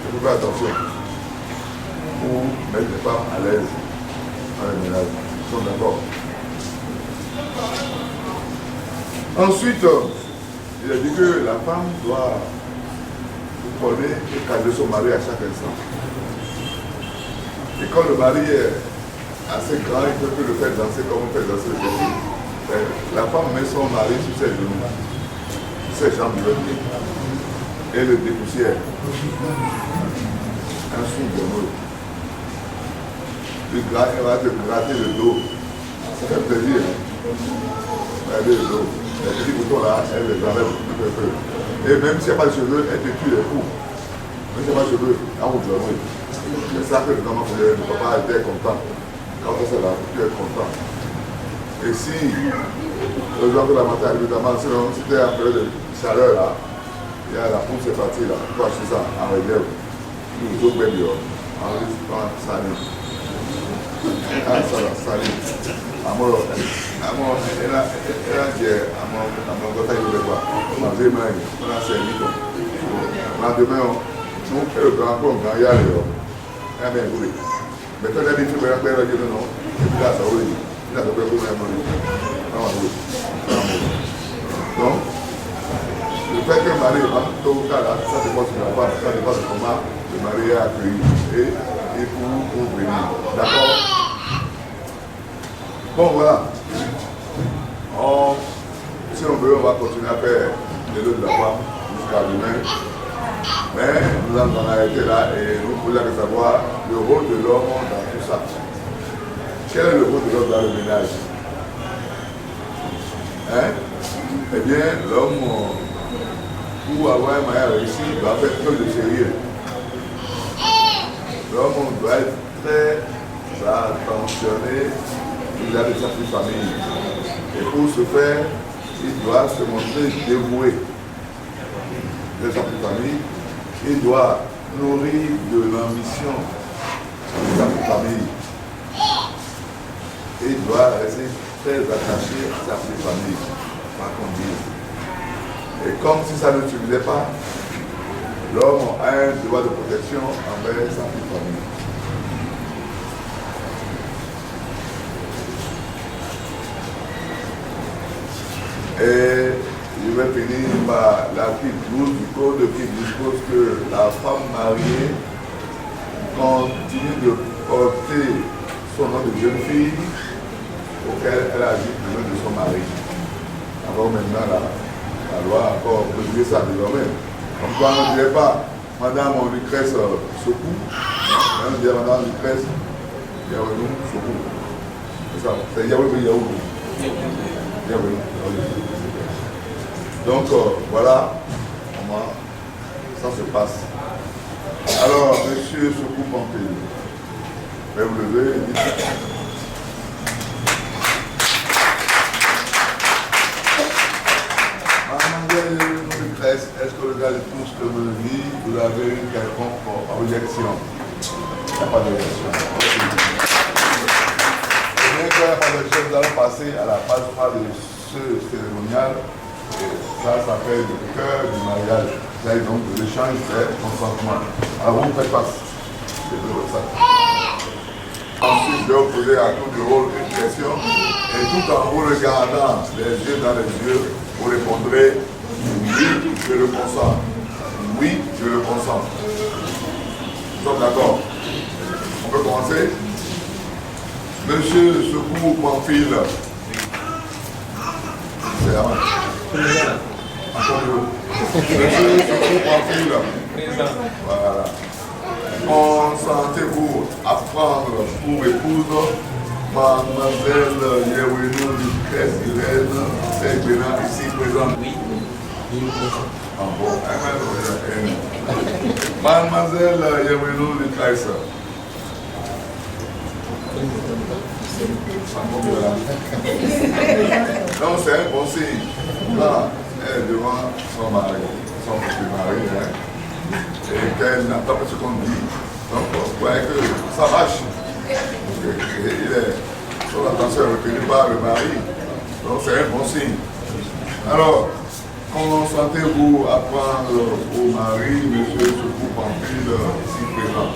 Il faut faire attention. Pour mettre les femmes à l'aise dans le ménage. Ils sont d'accord. Ensuite, il a dit que la femme doit prôner et caser son mari à chaque instant. Et quand le mari est assez grand, il peut le faire danser comme on fait danser le petit. La femme met son mari sur ses genoux, sur ses jambes et le dépoussière. Un sou de mot. Elle va te gratter le dos. Ça fait plaisir. Regardez le dos. Les petits boutons là, elle les enlève peu à peu. Et même s'il n'y a pas de cheveux, elle te tue les coups. Même s'il n'y a pas de cheveux, elle vous donne. C'est ça que le papa était content. Quand c'est là, tu es content. Et si le jour de la matin, évidemment, sinon, si tu es en période de chaleur là, il y a la pousse est partie là, tu peux acheter ça en réserve. Nous autres, bien dehors. En salé. Ah, ça va, salé. Alors, elle a dit à mon bataille de quoi. On a demain, on a servi. On a demain, nous, le grand pont, il y a dehors. Eh bien, oui. Mais quand elle a dit que tu vas faire le non, et puis là, ça oui. Il a fait pour même. Donc, le fait que le mari est tôt ou tard, ça dépend de la femme, ça dépend de comment le mari est accueilli et pour venir. D'accord? Bon, voilà. Si on veut, on va continuer à faire les deux de la femme jusqu'à demain. Mais nous allons en arrêter là et nous voulons savoir le rôle de l'homme dans tout ça. Quel est le rôle de l'homme dans le ménage? Hein? Eh bien, l'homme, pour avoir un mariage réussi, doit faire preuve de sérieux. L'homme doit être très attentionné vis-à-vis de sa petite famille. Et pour ce faire, il doit se montrer dévoué de sa petite famille. Il doit nourrir de l'ambition de sa petite famille. Il doit rester très attaché à sa petite famille, par contre. Et comme si ça ne suffisait pas, l'homme a un devoir de protection envers sa petite famille. Et je vais finir par l'article 12 du Code qui dispose que la femme mariée continue de porter son nom de jeune fille auquel elle a dit le nom de son mari. Alors maintenant, la loi a encore prévu ça désormais. Comme quoi, on ne dirait pas, Madame Lucrèce secoue, on dirait Madame Lucrèce Yaounou secoue. C'est ça, c'est Yaounou Yaounou. Donc voilà comment ça se passe. Alors, monsieur Sekou Pampil, je vais vous lever et dire. Mademoiselle Lucrèce, est-ce que le gars de tout ce que vous dites, vous avez une quelconque objection? Il n'y a pas d'objection. Et bien qu'il n'y a pas d'objection, nous allons passer à la phase 3 de ce cérémonial. Et ça s'appelle le cœur du mariage. C'est donc l'échange de consentement. Alors vous faites face. Ensuite, je vais vous poser à tour de rôle une question. Et tout en vous regardant les yeux dans les yeux, vous répondrez oui, je le consens. Oui, je le consens. Nous sommes d'accord? On peut commencer? Monsieur Sekou Pampil. C'est là. Encore mieux. Monsieur Sekou Pampil. Voilà. Consentez-vous à prendre pour épouse Mademoiselle Yeweno Lucrèce Irène Segbena ici présente? Oui. Ah bon, Mademoiselle Yeweno Lucrèce. Donc c'est un bon signe. Là, elle est devant son mari, son petit mari, hein, et qu'elle n'entend pas ce qu'on dit. Donc vous voyez que ça marche. Son attention est retenue par le mari. Donc c'est un bon signe. Alors, consentez-vous à prendre au mari, monsieur Sekou Pampil, ici présent?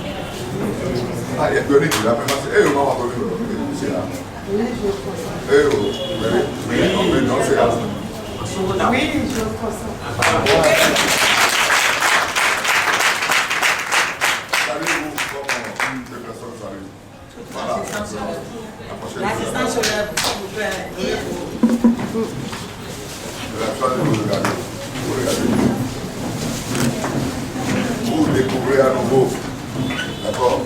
Ah, il y a Denis qui l'a même passé. Eh, on va entendu. C'est là. Oui, je consens. Eh, oui, non, c'est là. Oui, je consens. Salut-vous, comme ces personnes saluent. Voilà. L'assistant se lève, s'il vous plaît. Je la choix de vous regarder. Vous regardez. Vous découvrez à nouveau. D'accord?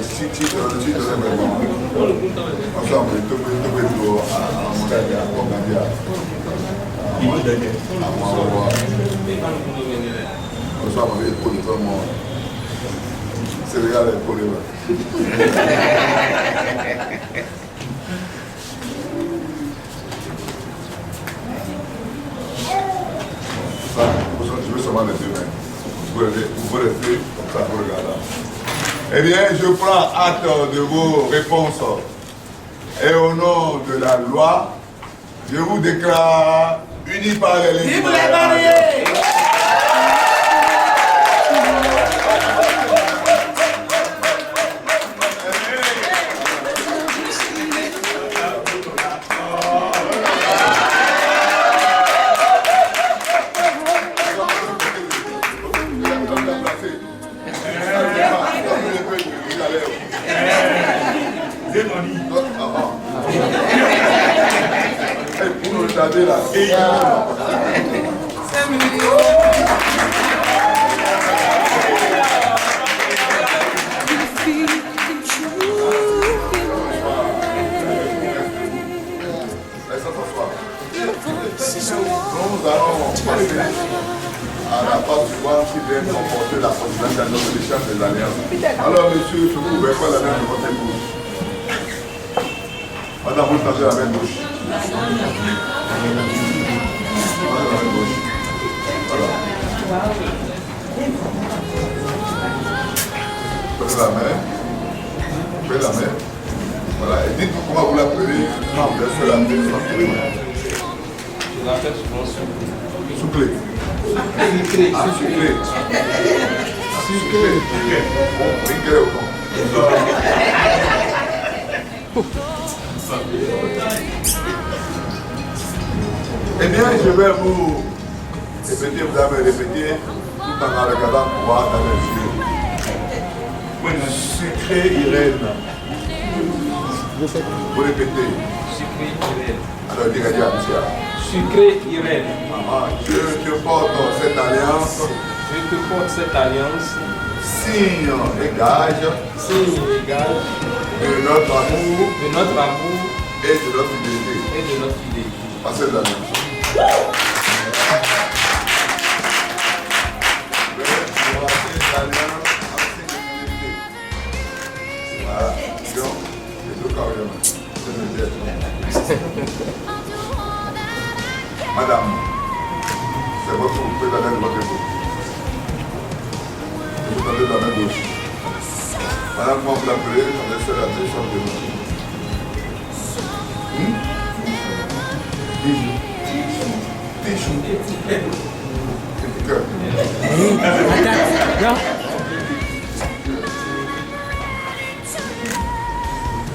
Si tu te lèves maintenant, ensemble, tu peux dire à mon avis, à mon avis, à moi, ensemble, il faut dire tout le monde. C'est réel, il faut dire. Ça, je veux seulement les deux mains. Vous pouvez rester comme ça, vous regardez. Eh bien, je prends acte de vos réponses. Et au nom de la loi, je vous déclare unis par les législations. Vive les mariés! Pour nous retarder là. 5 minutes. Nous allons passer à la phase suivante qui vient comporter la confidentialité de l'échange des alliances. Alors, monsieur, je vous ouvre quoi la main de votre épouse? Madame, vous tendez la main gauche. Voilà. Prenez la main. Prenez la main. Voilà. Et dites-vous comment vous l'appelez. Vous laissez l'appeler Je l'appelle souvent souplé. souplé. Ah, souplé. Souplé. Souplé au fond. Eh bien, je vais vous répéter, vous avez répété tout en regardant pour voir dans les yeux. Sucré Irène. Vous répétez. Sucré Irène. Alors, dis-le à Monsieur. Sucré Irène. Je te porte cette alliance. Je te porte cette alliance. Signe et gage. Signe et gage. De notre amour. De notre amour. Et de notre fidélité. Et de notre fidélité. Passez de l'alliance. Madame, c'est votre tour, vous pouvez donner de votre épaule. Vous donnez de la main gauche. Madame, comment vous l'appelez? On est sur la descente de nous. Bijou. Bijou. Petit cœur.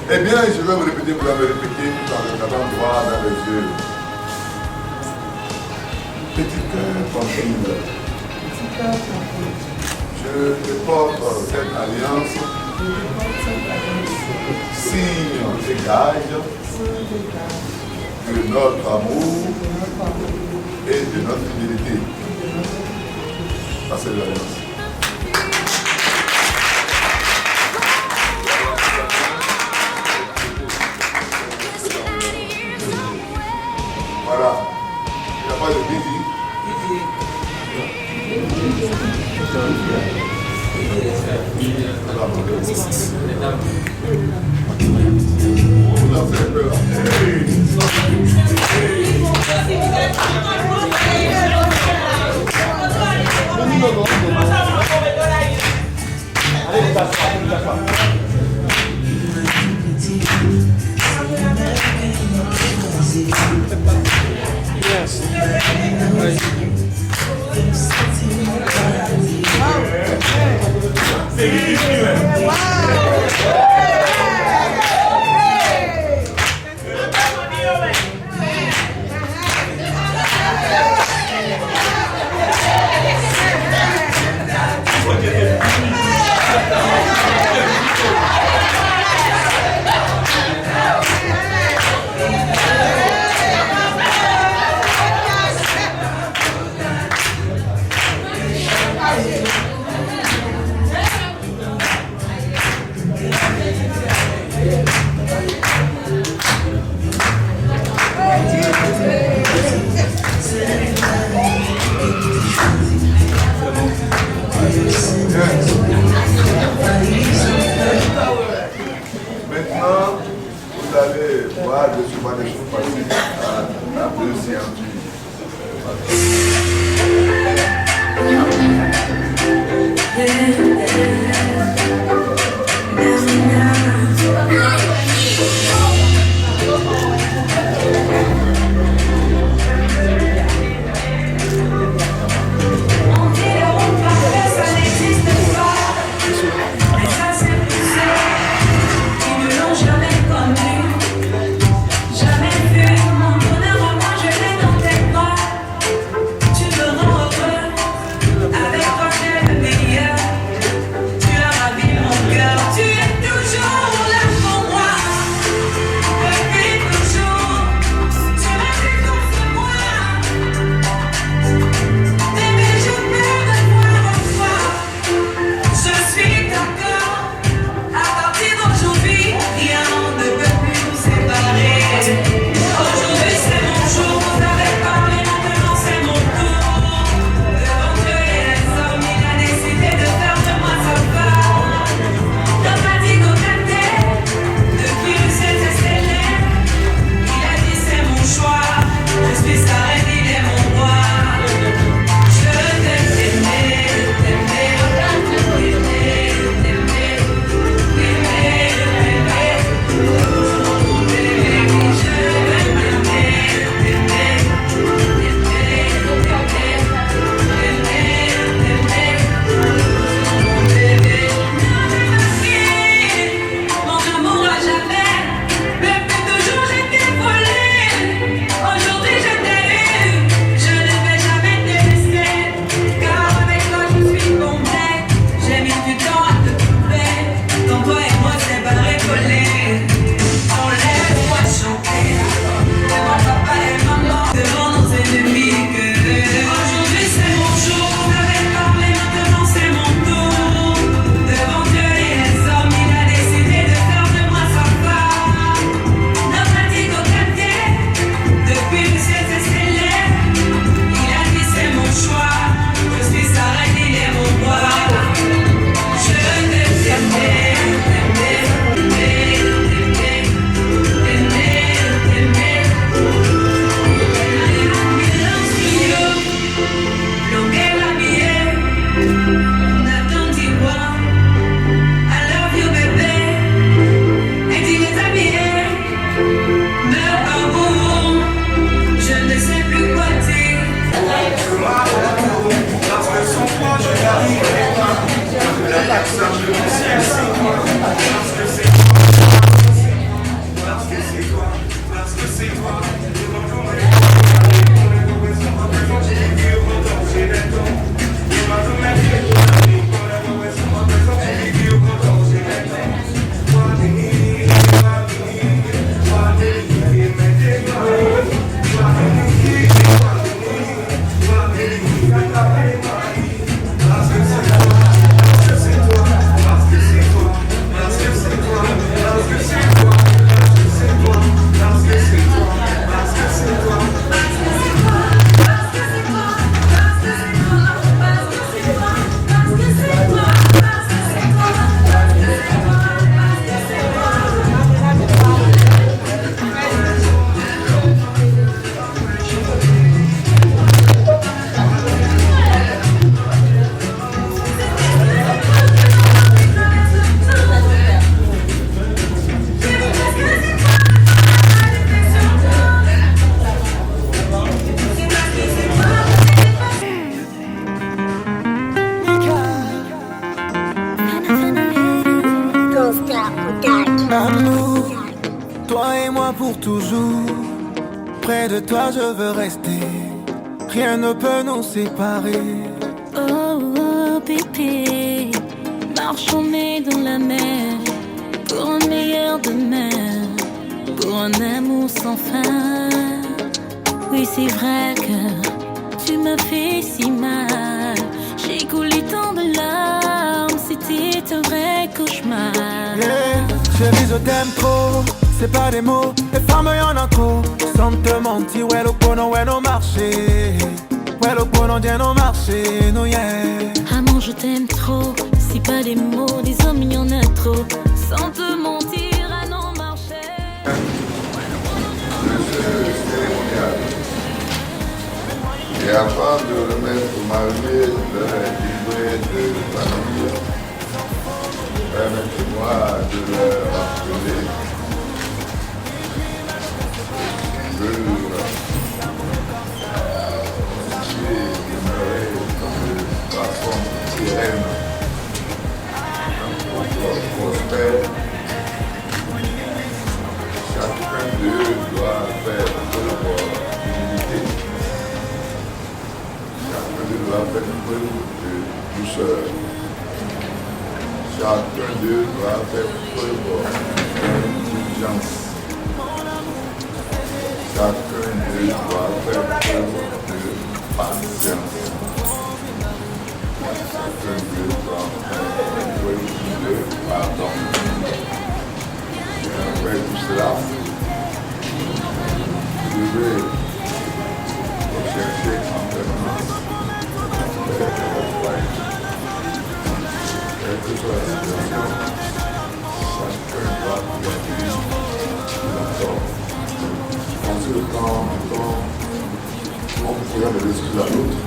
Eh bien, je vais vous répéter, vous l'avez répété, tout en regardant droit dans les yeux. Petit cœur tranquille. Je te porte cette alliance, signe et gage de notre amour et de notre fidélité. Passez l'alliance. Voilà. Il n'y a pas de busy. Vous en faites peur. moi pour toujours. Près de toi je veux rester. Rien ne peut nous séparer. Oh, oh bébé, marchons-nous dans la mer pour un meilleur demain, pour un amour sans fin. Oui, c'est vrai que tu m'as fait si mal. J'ai coulé tant de larmes, c'était un vrai cauchemar. Yeah, chérie, je t'aime trop. C'est pas des mots, les femmes y'en a trop. Sans te mentir, ouais, le pono, ouais, nos marchés. Ouais, le pono, bien nos marchés, nous, yeah. Amant, je t'aime trop. C'est pas des mots, des hommes, y'en a trop. Sans te mentir, à nos marchés. Et avant de remettre au marié le livret de famille, permettez-moi de leur rappeler que j'ai demeuré comme une façon sereine, un couple prospère. Chacun d'eux doit faire preuve d'humilité. Chacun d'eux doit faire preuve de douceur. Chacun d'eux doit faire preuve d'intelligence. Chacun d'eux doit faire preuve de patience. Chacun d'eux doit faire preuve de pardon. Et après tout cela, vous devez rechercher en permanence votre foyer. Quelle que soit la situation, chacun doit trouver l'accord. En ce temps, on pourrait me l'excuser à l'autre,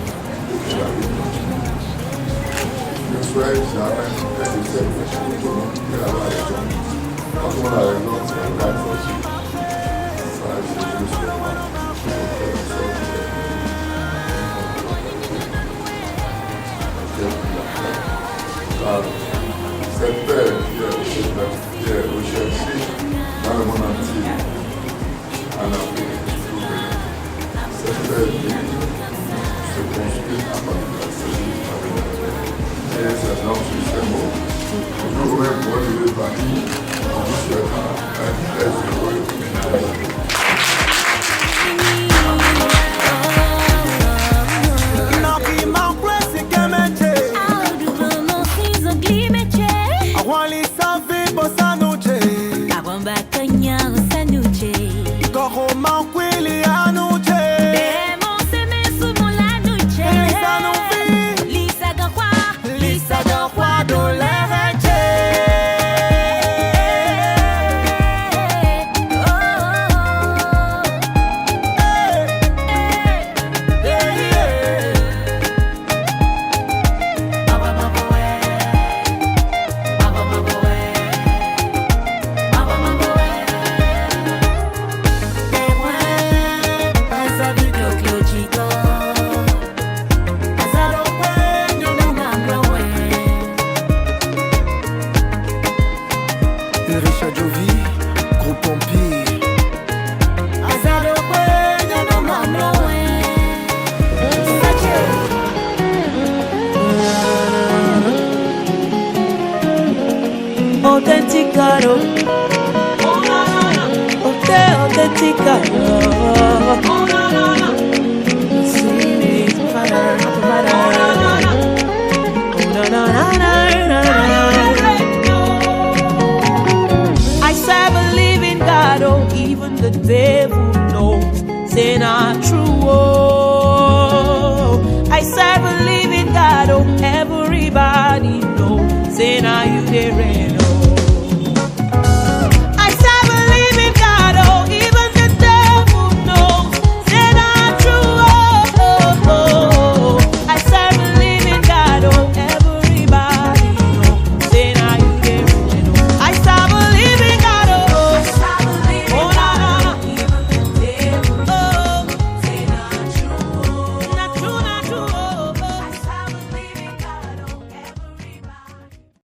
et la vie continue. Ne soyez jamais près de cette personne qui peut avoir raison. Quand on a raison, c'est un vrai aussi. Ça, c'est juste le mal. Il faut faire en sorte car cette paix qui est recherchée dans le monde entier, en Afrique, cette paix se construit à partir de la cellule familiale. Et c'est donc sur ces mots, aujourd'hui, pour une nouvelle famille, on vous souhaite un très heureux ménage. Authenticaro,